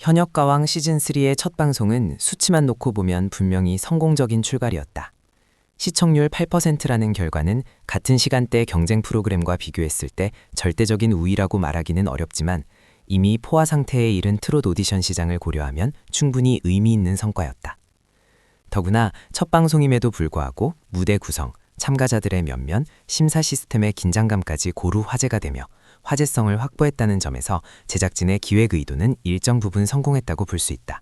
현역가왕 시즌3의 첫 방송은 수치만 놓고 보면 분명히 성공적인 출발이었다. 시청률 8%라는 결과는 같은 시간대 경쟁 프로그램과 비교했을 때 절대적인 우위라고 말하기는 어렵지만 이미 포화 상태에 이른 트롯 오디션 시장을 고려하면 충분히 의미 있는 성과였다. 더구나 첫 방송임에도 불구하고 무대 구성, 참가자들의 면면, 심사 시스템의 긴장감까지 고루 화제가 되며 화제성을 확보했다는 점에서 제작진의 기획 의도는 일정 부분 성공했다고 볼 수 있다.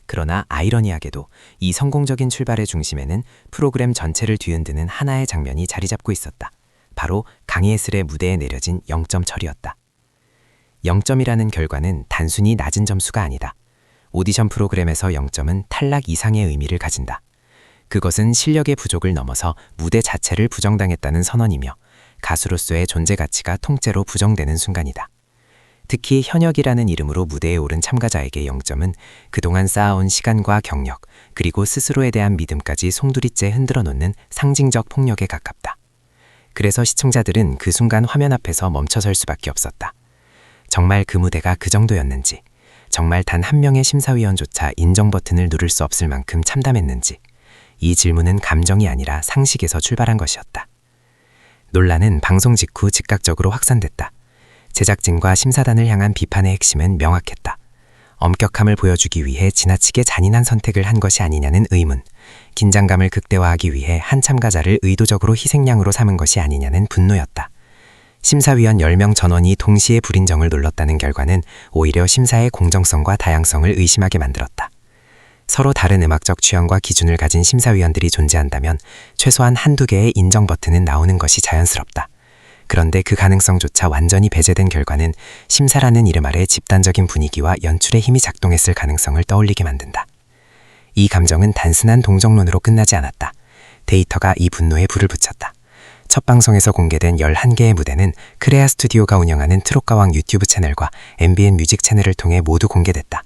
그러나 아이러니하게도 이 성공적인 출발의 중심에는 프로그램 전체를 뒤흔드는 하나의 장면이 자리 잡고 있었다. 바로 강희애슬의 무대에 내려진 0점 처리였다. 0점이라는 결과는 단순히 낮은 점수가 아니다. 오디션 프로그램에서 0점은 탈락 이상의 의미를 가진다. 그것은 실력의 부족을 넘어서 무대 자체를 부정당했다는 선언이며 가수로서의 존재 가치가 통째로 부정되는 순간이다. 특히 현역이라는 이름으로 무대에 오른 참가자에게 0점은 그동안 쌓아온 시간과 경력, 그리고 스스로에 대한 믿음까지 송두리째 흔들어 놓는 상징적 폭력에 가깝다. 그래서 시청자들은 그 순간 화면 앞에서 멈춰설 수밖에 없었다. 정말 그 무대가 그 정도였는지, 정말 단 한 명의 심사위원조차 인정 버튼을 누를 수 없을 만큼 참담했는지, 이 질문은 감정이 아니라 상식에서 출발한 것이었다. 논란은 방송 직후 즉각적으로 확산됐다. 제작진과 심사단을 향한 비판의 핵심은 명확했다. 엄격함을 보여주기 위해 지나치게 잔인한 선택을 한 것이 아니냐는 의문, 긴장감을 극대화하기 위해 한 참가자를 의도적으로 희생양으로 삼은 것이 아니냐는 분노였다. 심사위원 10명 전원이 동시에 불인정을 눌렀다는 결과는 오히려 심사의 공정성과 다양성을 의심하게 만들었다. 서로 다른 음악적 취향과 기준을 가진 심사위원들이 존재한다면 최소한 한두 개의 인정 버튼은 나오는 것이 자연스럽다. 그런데 그 가능성조차 완전히 배제된 결과는 심사라는 이름 아래 집단적인 분위기와 연출의 힘이 작동했을 가능성을 떠올리게 만든다. 이 감정은 단순한 동정론으로 끝나지 않았다. 데이터가 이 분노에 불을 붙였다. 첫 방송에서 공개된 11개의 무대는 크레아 스튜디오가 운영하는 트롯가왕 유튜브 채널과 MBN 뮤직 채널을 통해 모두 공개됐다.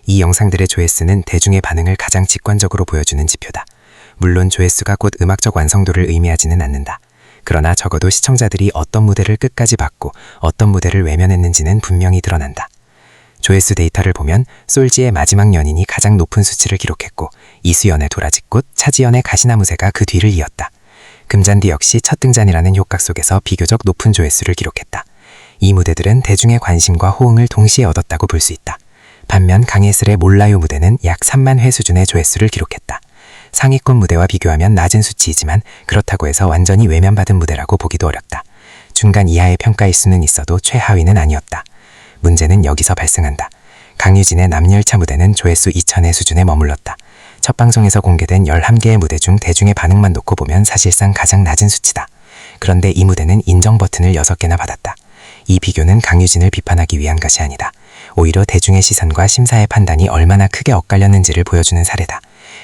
이 영상들의 조회수는 대중의 반응을 가장 직관적으로 보여주는 지표다. 물론 조회수가 곧 음악적 완성도를 의미하지는 않는다. 그러나 적어도 시청자들이 어떤 무대를 끝까지 봤고 어떤 무대를 외면했는지는 분명히 드러난다. 조회수 데이터를 보면 솔지의 마지막 연인이 가장 높은 수치를 기록했고 이수연의 도라지꽃, 차지연의 가시나무새가 그 뒤를 이었다. 금잔디 역시 첫 등잔이라는 효과 속에서 비교적 높은 조회수를 기록했다. 이 무대들은 대중의 관심과 호응을 동시에 얻었다고 볼 수 있다. 반면 강희애슬의 몰라요 무대는 약 3만 회 수준의 조회수를 기록했다. 상위권 무대와 비교하면 낮은 수치이지만 그렇다고 해서 완전히 외면받은 무대라고 보기도 어렵다. 중간 이하의 평가일 수는 있어도 최하위는 아니었다. 문제는 여기서 발생한다. 강유진의 남열차 무대는 조회수 2,000회 수준에 머물렀다. 첫 방송에서 공개된 11개의 무대 중 대중의 반응만 놓고 보면 사실상 가장 낮은 수치다. 그런데 이 무대는 인정 버튼을 6개나 받았다. 이 비교는 강유진을 비판하기 위한 것이 아니다. 오히려 대중의 시선과 심사의 판단이 얼마나 크게 엇갈렸는지를 보여주는 사례다.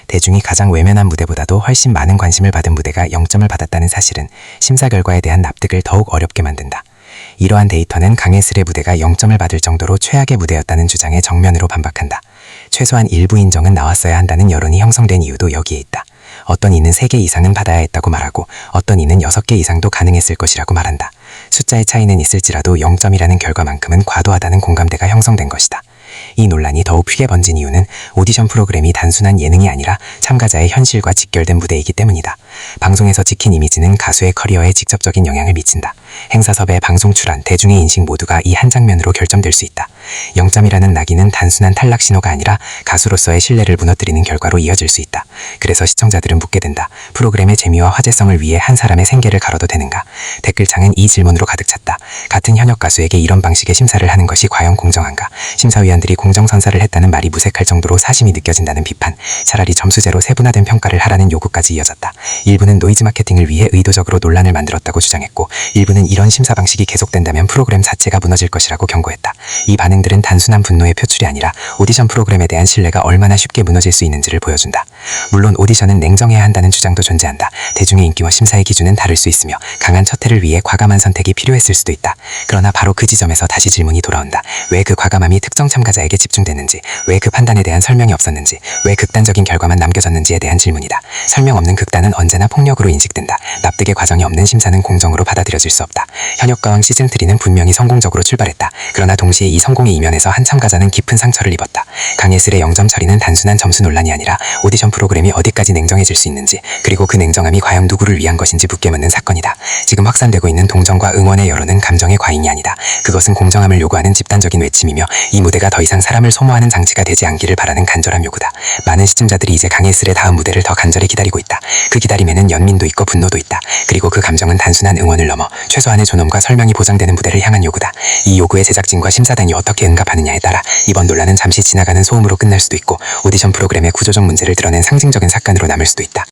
대중이 가장 외면한 무대보다도 훨씬 많은 관심을 받은 무대가 0점을 받았다는 사실은 심사 결과에 대한 납득을 더욱 어렵게 만든다. 이러한 데이터는 강희애슬의 무대가 0점을 받을 정도로 최악의 무대였다는 주장에 정면으로 반박한다. 최소한 일부 인정은 나왔어야 한다는 여론이 형성된 이유도 여기에 있다. 어떤 이는 3개 이상은 받아야 했다고 말하고 어떤 이는 6개 이상도 가능했을 것이라고 말한다. 숫자의 차이는 있을지라도 0점이라는 결과만큼은 과도하다는 공감대가 형성된 것이다. 이 논란이 더욱 크게 번진 이유는 오디션 프로그램이 단순한 예능이 아니라 참가자의 현실과 직결된 무대이기 때문이다. 방송에서 찍힌 이미지는 가수의 커리어에 직접적인 영향을 미친다. 행사 섭외, 방송 출연, 대중의 인식 모두가 이 한 장면으로 결정될 수 있다. 0점이라는 낙인은 단순한 탈락 신호가 아니라 가수로서의 신뢰를 무너뜨리는 결과로 이어질 수 있다. 그래서 시청자들은 묻게 된다. 프로그램의 재미와 화제성을 위해 한 사람의 생계를 갈아도 되는가? 댓글창은 이 질문으로 가득 찼다. 같은 현역 가수에게 이런 방식의 심사를 하는 것이 과연 공정한가? 심사위원들이 공정선사를 했다는 말이 무색할 정도로 사심이 느껴진다는 비판, 차라리 점수제로 세분화된 평가를 하라는 요구까지 이어졌다. 일부는 노이즈 마케팅을 위해 의도적으로 논란을 만들었다고 주장했고 일부는 이런 심사 방식이 계속된다면 프로그램 자체가 무너질 것이라고 경고했다. 이 반응들은 단순한 분노의 표출이 아니라 오디션 프로그램에 대한 신뢰가 얼마나 쉽게 무너질 수 있는지를 보여준다. 물론 오디션은 냉정해야 한다는 주장도 존재한다. 대중의 인기와 심사의 기준은 다를 수 있으며 강한 첫해를 위해 과감한 선택이 필요했을 수도 있다. 그러나 바로 그 지점에서 다시 질문이 돌아온다. 왜 그 과감함이 특정 참가자에게 집중됐는지, 왜 그 판단에 대한 설명이 없었는지, 왜 극단적인 결과만 남겨졌는지에 대한 질문이다. 설명 없는 극단은 언제나 폭력으로 인식된다. 납득의 과정이 없는 심사는 공정으로 받아들여질 수 없다. 현역가왕 시즌3는 분명히 성공적으로 출발했다. 그러나 동시에 이 성공의 이면에서 한 참가자는 깊은 상처를 입었다. 강예슬의 0점 처리는 단순한 점수 논란이 아니라 오디션 프로그램이 어디까지 냉정해질 수 있는지, 그리고 그 냉정함이 과연 누구를 위한 것인지 묻게 묻는 사건이다. 지금 확산되고 있는 동정과 응원의 여론은 감정의 과잉이 아니다. 그것은 공정함을 요구하는 집단적인 외침이며 이 무대가 더 이상 사람을 소모하는 장치가 되지 않기를 바라는 간절한 요구다. 많은 시청자들이 이제 강예슬의 다음 무대를 더 간절히 기다리고 있다. 그 기다림에는 연민도 있고 분노도 있다. 그리고 그 감정은 단순한 응원을 넘어 최소한의 존엄과 설명이 보장되는 무대를 향한 요구다. 이 요구에 제작진과 심사단이 어떻게 응답하느냐에 따라 이번 논란은 잠시 지나가는 소음으로 끝날 수도 있고 오디션 프로그램의 구조적 문제를 드러낸 상징적인 사건으로 남을 수도 있다.